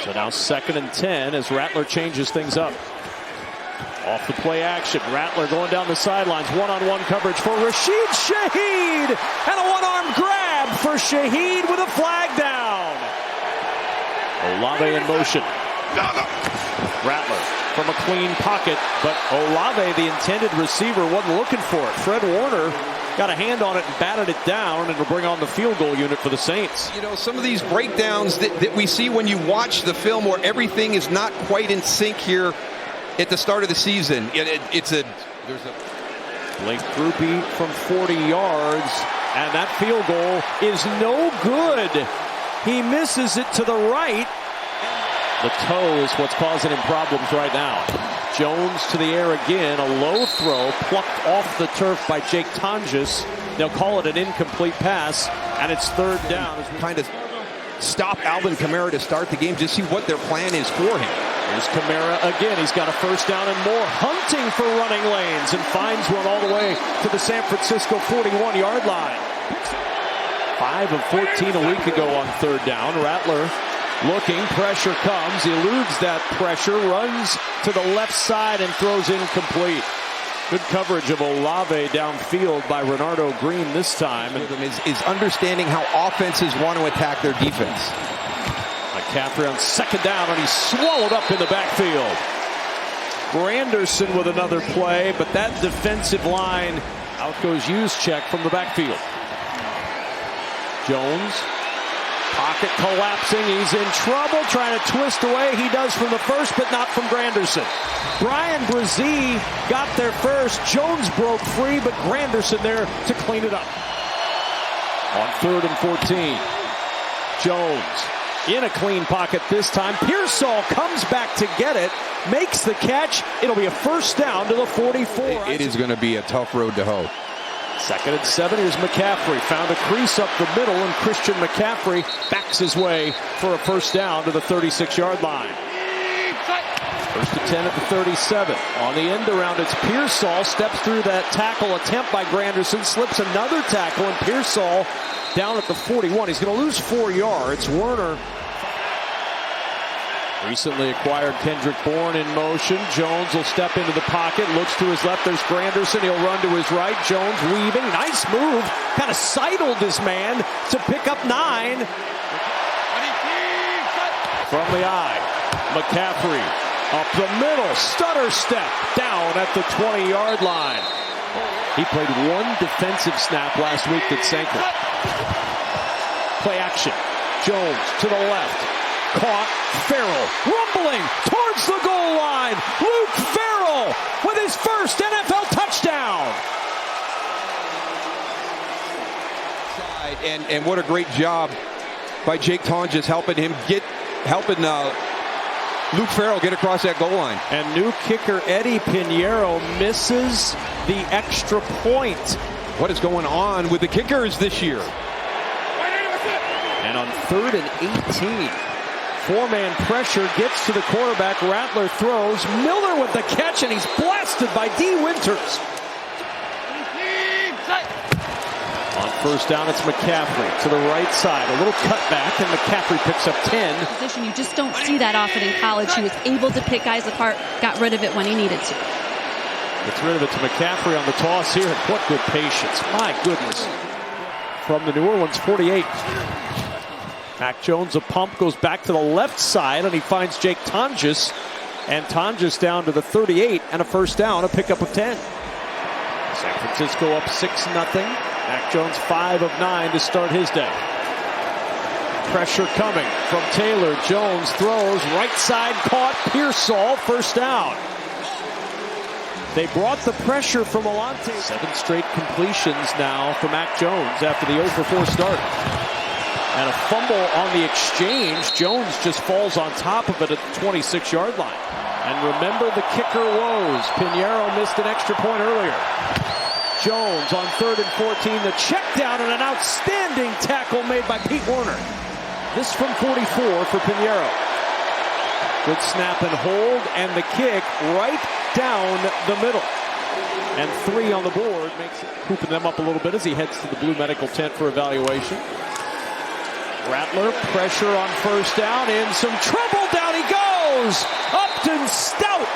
So now 2nd and 10 as Rattler changes things up. Off the play action, Rattler going down the sidelines, one-on-one coverage for Rashid Shaheed, and a one-arm grab for Shaheed with a flag down. Olave in motion. Rattler from a clean pocket, but Olave, the intended receiver, wasn't looking for it. Fred Warner got a hand on it and batted it down, and it'll bring on the field goal unit for the Saints. You know, some of these breakdowns that we see when you watch the film where everything is not quite in sync here at the start of the season. There's a Blake Groupie from 40 yards, and that field goal is no good. He misses it to the right. The toe is what's causing him problems right now. Jones to the air again, a low throw plucked off the turf by Jake Tonjes. They'll call it an incomplete pass, and it's 3rd down. Kind of stop Alvin Kamara to start the game, just see what their plan is for him. Here's Kamara again. He's got a 1st down and more, hunting for running lanes, and finds one all the way to the San Francisco 41-yard line. 5 of 14 a week ago on 3rd down. Rattler looking, pressure comes, eludes that pressure, runs to the left side and throws incomplete. Good coverage of Olave downfield by Renardo Green this time. Is understanding how offenses want to attack their defense. McCaffrey on 2nd down, and he's swallowed up in the backfield. Granderson with another play, but that defensive line, out goes Juszczyk from the backfield. Jones, pocket collapsing, he's in trouble, trying to twist away. He does from the first, but not from Granderson. Brian Brzee got there first. Jones broke free, but Granderson there to clean it up. On 3rd and 14, Jones in a clean pocket this time. Pearsall comes back to get it, makes the catch. It'll be a 1st down to the 44. It is going to be a tough road to hoe. 2nd and 7. Here's McCaffrey. Found a crease up the middle, and Christian McCaffrey backs his way for a 1st down to the 36-yard line. 1st and 10 at the 37. On the end around, it's Pearsall. Steps through that tackle attempt by Granderson. Slips another tackle, and Pearsall down at the 41. He's going to lose 4 yards. Werner, recently acquired Kendrick Bourne in motion. Jones will step into the pocket, looks to his left. There's Granderson. He'll run to his right. Jones weaving. Nice move. Kind of sidled this man to pick up 9. From the eye, McCaffrey up the middle. Stutter step down at the 20-yard line. He played one defensive snap last week that sank him. Play action. Jones to the left. Caught. Farrell rumbling towards the goal line. Luke Farrell with his first NFL touchdown. And what a great job by Jake Tonjes helping Luke Farrell get across that goal line. And new kicker Eddie Pinheiro misses the extra point. What is going on with the kickers this year? And on 3rd and 18, 4-man pressure gets to the quarterback. Rattler throws. Miller with the catch, and he's blasted by D. Winters. On 1st down, it's McCaffrey to the right side. A little cutback, and McCaffrey picks up 10. Position you just don't see that often in college. He was able to pick guys apart, got rid of it when he needed to. Gets rid of it to McCaffrey on the toss here. What good patience. My goodness. From the New Orleans 48. Mac Jones, a pump, goes back to the left side, and he finds Jake Tonjes. And Tonjes down to the 38, and a 1st down, a pickup of 10. San Francisco up 6-0. Mac Jones 5 of 9 to start his day. Pressure coming from Taylor. Jones throws, right side caught. Pearsall, 1st down. They brought the pressure from Alante. 7 straight completions now for Mac Jones after the 0-for-4 start. And a fumble on the exchange. Jones just falls on top of it at the 26-yard line. And remember the kicker woes. Pinheiro missed an extra point earlier. Jones on 3rd and 14. The check down and an outstanding tackle made by Pete Werner. This from 44 for Pinheiro. Good snap and hold, and the kick right down the middle. And 3 on the board makes it hooping them up a little bit as he heads to the blue medical tent for evaluation. Rattler, pressure on first down, in some trouble, down he goes! Upton Stout,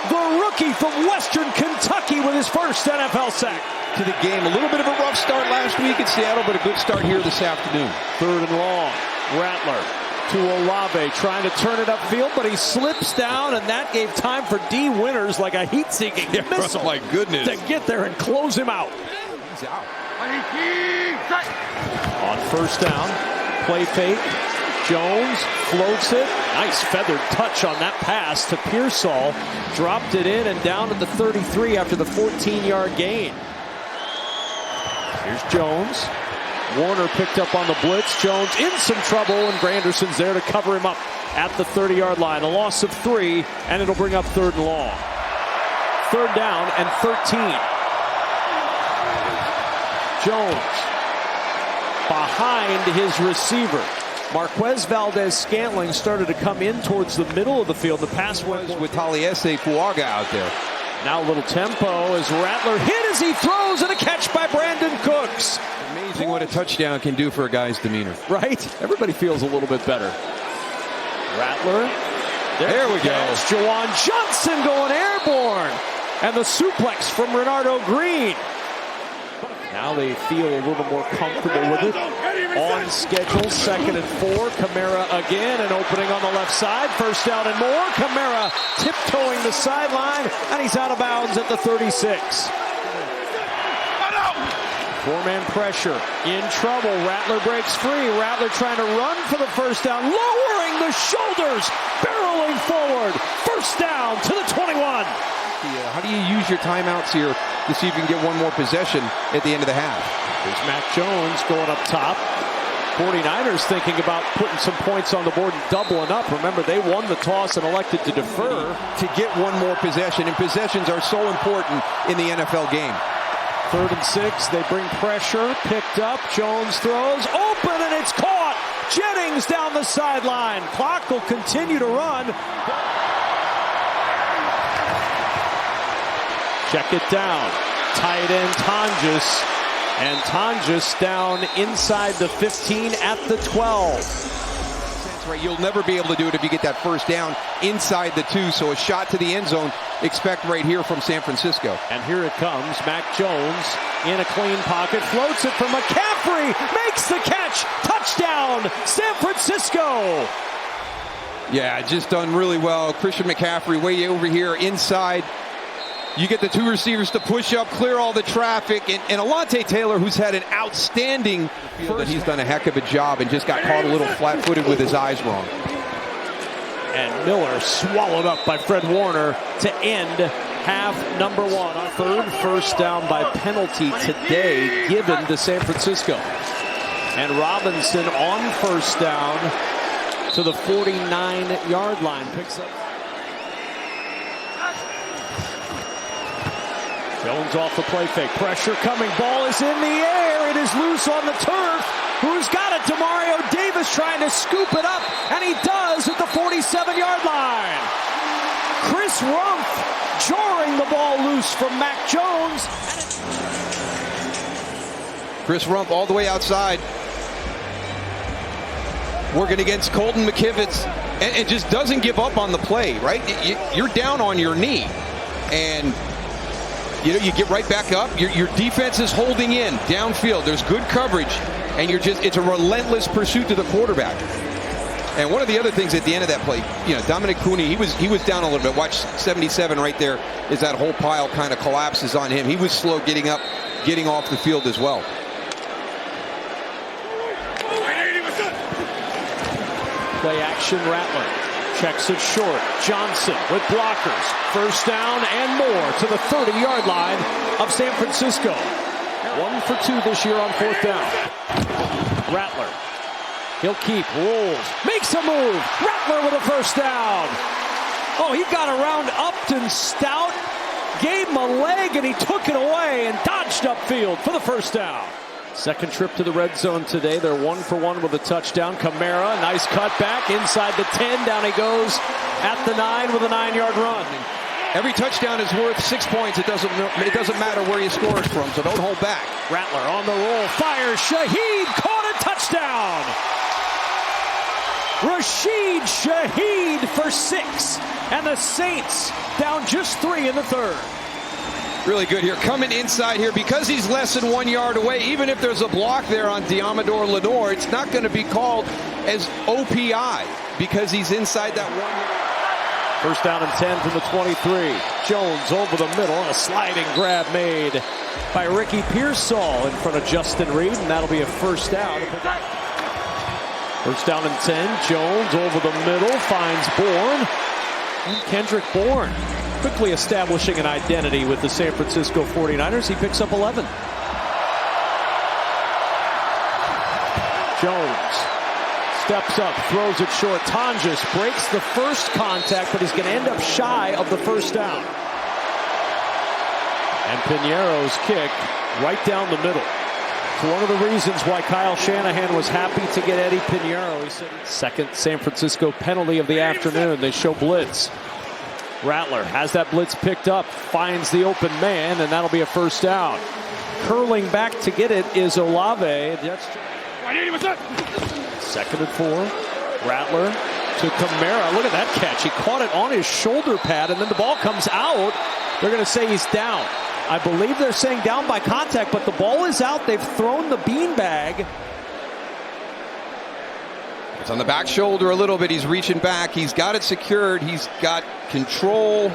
the rookie from Western Kentucky with his first NFL sack. To the game, a little bit of a rough start last week in Seattle, but a good start here this afternoon. 3rd and long, Rattler to Olave, trying to turn it upfield, but he slips down, and that gave time for D. Winters like a heat-seeking missile. My goodness. To get there and close him out. He's out. On first down, play fake. Jones floats it. Nice feathered touch on that pass to Pearsall. Dropped it in and down at the 33 after the 14-yard gain. Here's Jones. Warner picked up on the blitz. Jones in some trouble, and Granderson's there to cover him up at the 30-yard line. A loss of 3, and it'll bring up 3rd and long. 3rd down and 13. Jones behind his receiver. Marquez Valdez-Scantling started to come in towards the middle of the field. The pass was with Taliesin Fuaga out there. Now a little tempo as Rattler hit as he throws, and a catch by Brandon Cooks. Amazing what a touchdown can do for a guy's demeanor. Right? Everybody feels a little bit better. Rattler. There we go. Jawan Johnson going airborne. And the suplex from Renardo Green. Now they feel a little more comfortable with it. On schedule, 2nd and 4. Kamara again, an opening on the left side. First down and more. Kamara tiptoeing the sideline, and he's out of bounds at the 36. 4-man pressure. In trouble. Rattler breaks free. Rattler trying to run for the first down. Lowering the shoulders. Barreling forward. First down to the 21. How do you use your timeouts here to see if you can get one more possession at the end of the half? There's Mac Jones going up top. 49ers thinking about putting some points on the board and doubling up. Remember, they won the toss and elected to defer. To get one more possession, and possessions are so important in the NFL game. 3rd and 6, they bring pressure, picked up, Jones throws, open, and it's caught! Jennings down the sideline. Clock will continue to run. Check it down. Tight end Tonjes. And Tonjes down inside the 15 at the 12. That's right. You'll never be able to do it if you get that first down inside the 2. So a shot to the end zone, expect right here from San Francisco. And here it comes. Mac Jones in a clean pocket. Floats it for McCaffrey. Makes the catch. Touchdown, San Francisco. Yeah, just done really well. Christian McCaffrey way over here inside. You get the 2 receivers to push up, clear all the traffic, and Alontae Taylor, who's had an outstanding field, that he's done a heck of a job and just got caught a little flat-footed with his eyes wrong. And Miller swallowed up by Fred Warner to end half number 1. On 3rd first down by penalty today given to San Francisco. And Robinson on first down to the 49-yard line. Picks up. Jones off the play fake. Pressure coming. Ball is in the air. It is loose on the turf. Who's got it? Demario Davis trying to scoop it up. And he does at the 47-yard line. Chris Rumph jarring the ball loose from Mac Jones. Chris Rumph all the way outside. Working against Colton McKivitz. And just doesn't give up on the play, right? You're down on your knee. And you get right back up. Your defense is holding in downfield. There's good coverage, and it's a relentless pursuit to the quarterback. And one of the other things at the end of that play, Dominic Cooney, he was down a little bit. Watch 77 right there as that whole pile kind of collapses on him. He was slow getting up, getting off the field as well. Play action. Rattler checks it short. Johnson with blockers. First down and more to the 30-yard line of San Francisco. 1 for 2 this year on 4th down. Rattler. He'll keep. Rolls. Makes a move. Rattler with a first down. Oh, he got around Upton Stout. Gave him a leg, and he took it away and dodged upfield for the first down. Second trip to the red zone today. They're 1 for 1 with a touchdown. Kamara, nice cutback inside the 10. Down he goes at the 9 with a 9-yard run. Every touchdown is worth 6 points. It doesn't matter where you score it from, so don't hold back. Rattler on the roll. Fires. Shaheed caught a touchdown. Rashid Shaheed for 6. And the Saints down just 3 in the third. Really good here. Coming inside here because he's less than 1 yard away. Even if there's a block there on Diamador Lenore, it's not going to be called as OPI because he's inside that 1 yard. First down and 10 from the 23. Jones over the middle and a sliding grab made by Ricky Pearsall in front of Justin Reed, and that'll be a first down. First down and 10. Jones over the middle finds Bourne. And Kendrick Bourne quickly establishing an identity with the San Francisco 49ers. He picks up 11. Jones steps up, throws it short. Tonjes breaks the first contact, but he's going to end up shy of the first down. And Piñeiro's kick right down the middle. It's one of the reasons why Kyle Shanahan was happy to get Eddie Piñeiro. He said, second San Francisco penalty of the afternoon. They show blitz. Rattler has that blitz picked up, finds the open man, and that'll be a first down. Curling back to get it is Olave. That's second and 4. Rattler to Kamara. Look at that catch. He caught it on his shoulder pad, and then the ball comes out. They're going to say he's down. I believe they're saying down by contact, but the ball is out. They've thrown the beanbag. It's on the back shoulder a little bit. He's reaching back. He's got it secured. He's got control.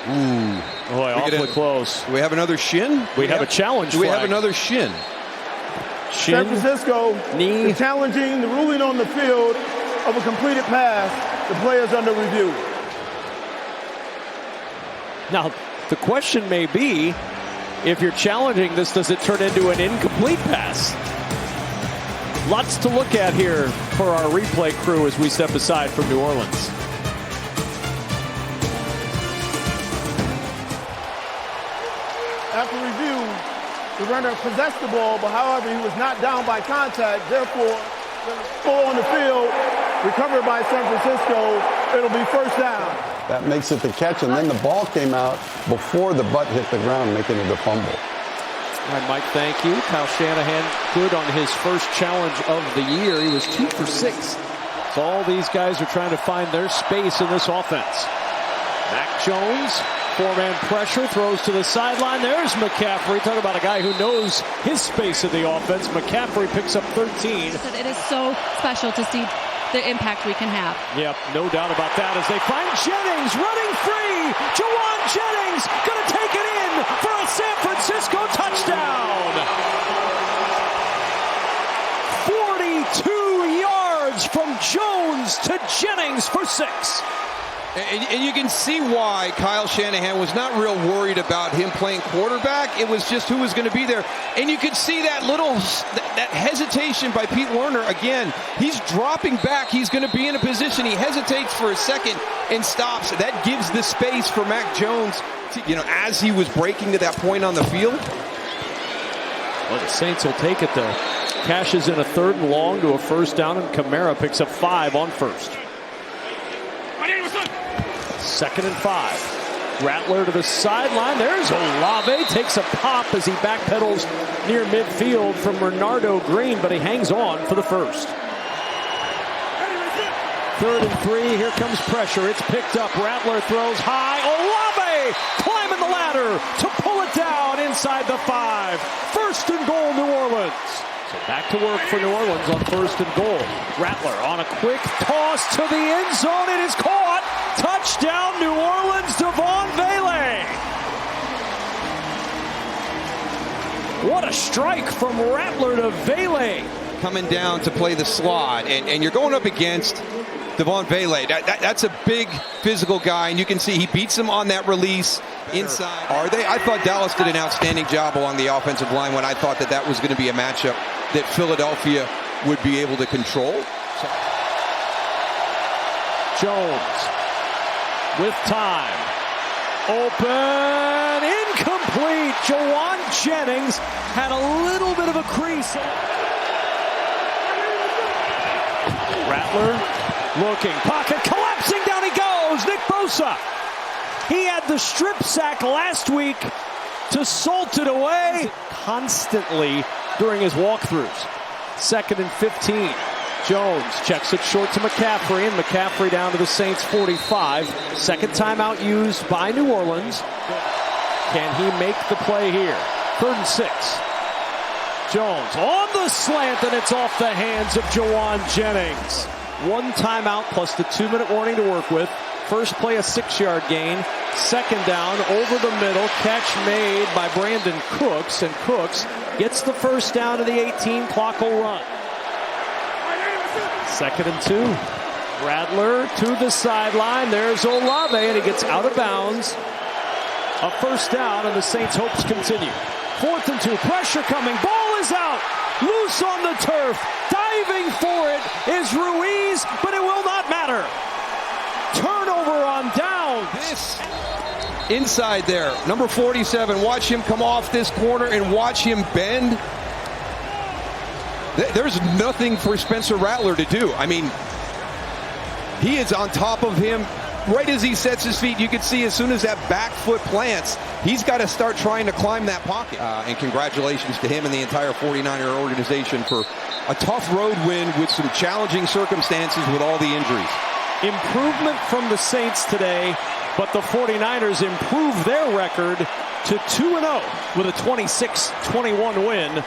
Ooh. Boy, awfully close. Do we have another shin? We have a challenge. Do we have another shin? San Francisco knee. is challenging the ruling on the field of a completed pass. The player's under review. Now, the question may be, if you're challenging this, does it turn into an incomplete pass? Lots to look at here for our replay crew as we step aside from New Orleans. After review, the runner possessed the ball, but however, he was not down by contact. Therefore, the ball on the field, recovered by San Francisco. It'll be first down. That makes it the catch, and then the ball came out before the butt hit the ground, making it a fumble. All right, Mike, thank you. Kyle Shanahan, good on his first challenge of the year. He was 2 for 6. So all these guys are trying to find their space in this offense. Mac Jones, 4-man pressure, throws to the sideline. There's McCaffrey. Talk about a guy who knows his space in the offense. McCaffrey picks up 13. It is so special to see the impact we can have. Yep, no doubt about that as they find Jennings running free. Jawan Jennings going to take it in for a San Francisco touchdown. 42 yards from Jones to Jennings for 6. And you can see why Kyle Shanahan was not real worried about him playing quarterback. It was just who was going to be there. And you could see that that hesitation by Pete Werner. Again, he's dropping back. He's going to be in a position. He hesitates for a second and stops. That gives the space for Mac Jones, as he was breaking to that point on the field. Well, the Saints will take it, though. Cashes in a 3rd and long to a first down, and Kamara picks up 5 on first. 2nd and 5. Rattler to the sideline. There's Olave. Takes a pop as he backpedals near midfield from Renardo Green, but he hangs on for the first. 3rd and 3. Here comes pressure. It's picked up. Rattler throws high. Olave climbing the ladder to pull it down inside the 5. 1st and goal, New Orleans. So back to work for New Orleans on 1st and goal. Rattler on a quick toss to the end zone. It is caught. Touchdown, New Orleans, Devon Vele. What a strike from Rattler to Vele. Coming down to play the slot, and you're going up against Devon Vele. That's a big physical guy, and you can see he beats him on that release inside. Are they? I thought Dallas did an outstanding job along the offensive line when I thought that was going to be a matchup that Philadelphia would be able to control. Jones with time. Open, incomplete. Jawan Jennings had a little bit of a crease. Rattler looking, pocket collapsing, down he goes. Nick Bosa. He had the strip sack last week to salt it away constantly during his walkthroughs. 2nd and 15. Jones checks it short to McCaffrey, and McCaffrey down to the Saints 45. Second timeout used by New Orleans. Can he make the play here? 3rd and 6. Jones on the slant, and it's off the hands of Jawan Jennings. 1 timeout plus the 2-minute warning to work with. First play, a 6-yard gain. Second down, over the middle. Catch made by Brandon Cooks, and Cooks gets the first down to the 18. Clock will run. 2nd and 2. Rattler to the sideline. There's Olave, and he gets out of bounds. A first down, and the Saints' hopes continue. 4th and 2. Pressure coming. Ball is out. Loose on the turf. Diving for it is Ruiz, but it will not matter. Turnover on downs. This inside there, number 47. Watch him come off this corner and watch him bend. There's nothing for Spencer Rattler to do. I mean, he is on top of him right as he sets his feet. You can see as soon as that back foot plants, he's got to start trying to climb that pocket. And congratulations to him and the entire 49er organization for a tough road win with some challenging circumstances with all the injuries. Improvement from the Saints today, but the 49ers improve their record to 2-0 with a 26-21 win.